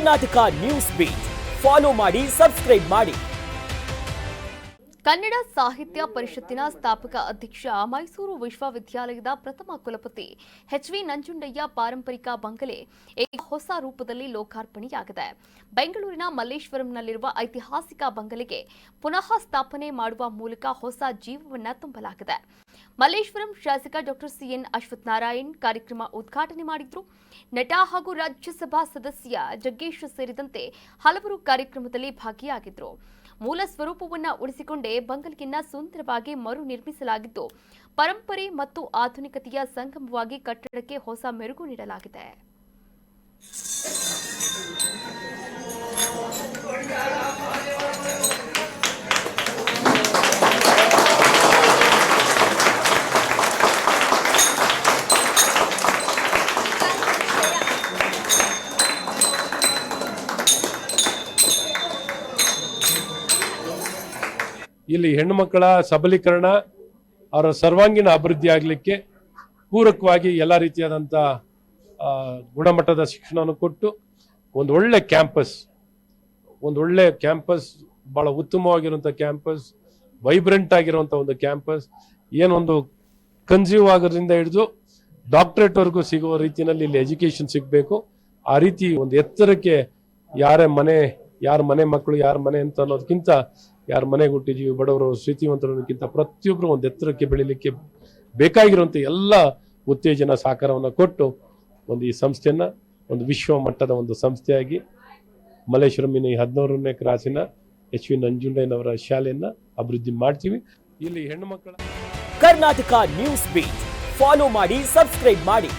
Karnataka news beet follow ಮಾಡಿ, subscribe ಮಾಡಿ. ಕನ್ನಡ ಸಾಹಿತ್ಯ ಪರಿಷತ್ತಿನ ಸ್ಥಾಪಕ ಅಧ್ಯಕ್ಷ, ಮೈಸೂರು ವಿಶ್ವವಿದ್ಯಾಲಯದ ಪ್ರಥಮ ಕುಲಪತಿ ಎಚ್.ವಿ. ನಂಜುಂಡಯ್ಯ ಪಾರಂಪರಿಕ ಬಂಗಲೆ ಈಗ ಹೊಸ ರೂಪದಲ್ಲಿ ಲೋಕಾರ್ಪಣೆಯಾಗಿದೆ. ಬೆಂಗಳೂರಿನ ಮಲ್ಲೇಶ್ವರಂನಲ್ಲಿರುವ ಐತಿಹಾಸಿಕ ಬಂಗಲೆಗೆ ಪುನಃ ಸ್ಥಾಪನೆ ಮಾಡುವ ಮೂಲಕ ಹೊಸ ಜೀವವನ್ನ ತುಂಬಲಾಗಿದೆ. ಮಲ್ಲೇಶ್ವರಂ ಶಾಸಕ ಡಾಕ್ಟರ್ ಸಿಎನ್ ಅಶ್ವತ್ಥನಾರಾಯಣ್ ಕಾರ್ಯಕ್ರಮ ಉದ್ಘಾಟನೆ ಮಾಡಿದ್ರು. ನಟ ಹಾಗೂ ರಾಜ್ಯಸಭಾ ಸದಸ್ಯ ಜಗ್ಗೇಶ್ ಸೇರಿದಂತೆ ಹಲವರು ಕಾರ್ಯಕ್ರಮದಲ್ಲಿ ಭಾಗಿಯಾಗಿದ್ರು. ಮೂಲ ಸ್ವರೂಪವನ್ನು ಉಳಿಸಿಕೊಂಡೇ ಬಂಗಲೆಯನ್ನ ಸುಂದರವಾಗಿ ಮರು ನಿರ್ಮಿಸಲಾಗಿದ್ದು, ಪರಂಪರೆ ಮತ್ತು ಆಧುನಿಕತೆಯ ಸಂಗಮವಾಗಿ ಕಟ್ಟಡಕ್ಕೆ ಹೊಸ ಮೆರುಗು ನೀಡಲಾಗಿದೆ. ಇಲ್ಲಿ ಹೆಣ್ಣುಮಕ್ಕಳ ಸಬಲೀಕರಣ, ಅವರ ಸರ್ವಾಂಗೀಣ ಅಭಿವೃದ್ಧಿ ಆಗಲಿಕ್ಕೆ ಪೂರಕವಾಗಿ ಎಲ್ಲ ರೀತಿಯಾದಂಥ ಗುಣಮಟ್ಟದ ಶಿಕ್ಷಣವನ್ನು ಕೊಟ್ಟು ಒಂದು ಒಳ್ಳೆ ಕ್ಯಾಂಪಸ್, ಭಾಳ ಉತ್ತಮವಾಗಿರುವಂಥ ಕ್ಯಾಂಪಸ್, ವೈಬ್ರೆಂಟ್ ಆಗಿರುವಂಥ ಒಂದು ಕ್ಯಾಂಪಸ್, ಏನೊಂದು ಕನ್ಸ್ಯೂಮ್ ಆಗೋದ್ರಿಂದ ಹಿಡಿದು ಡಾಕ್ಟ್ರೇಟ್ವರೆಗೂ ಸಿಗುವ ರೀತಿಯಲ್ಲಿ ಇಲ್ಲಿ ಎಜುಕೇಷನ್ ಸಿಗಬೇಕು. ಆ ರೀತಿ ಒಂದು ಎತ್ತರಕ್ಕೆ ಯಾರ ಮನೆ ಮಕ್ಕಳು ಯಾರ ಮನೆ ಅಂತ ಅನ್ನೋದಕ್ಕಿಂತ ಯಾರ ಮನೆಗೆ ಹುಟ್ಟಿದೀವಿ, ಬಡವರು ಶ್ರೀತಿವಂತರಕ್ಕಿಂತ ಪ್ರತಿಯೊಬ್ಬರು ಒಂದು ಎತ್ತರಕ್ಕೆ ಬೆಳಿಲಿಕ್ಕೆ ಬೇಕಾಗಿರುವಂಥ ಎಲ್ಲ ಉತ್ತೇಜನ ಸಹಕಾರವನ್ನು ಕೊಟ್ಟು ಈ ಸಂಸ್ಥೆಯನ್ನ ಒಂದು ವಿಶ್ವ ಮಟ್ಟದ ಒಂದು ಸಂಸ್ಥೆಯಾಗಿ ಮಲ್ಲೇಶ್ವರಮಿನ 14ನೇ ಕ್ರಾಸಿನ ಎಚ್.ವಿ. ನಂಜುಂಡಯ್ಯನವರ ಶಾಲೆಯನ್ನ ಅಭಿವೃದ್ಧಿ ಮಾಡ್ತೀವಿ. ಇಲ್ಲಿ ಹೆಣ್ಣು ಮಕ್ಕಳ ಕರ್ನಾಟಕ ನ್ಯೂಸ್ ಬೀಟ್ ಫಾಲೋ ಮಾಡಿ, ಸಬ್ಸ್ಕ್ರೈಬ್ ಮಾಡಿ.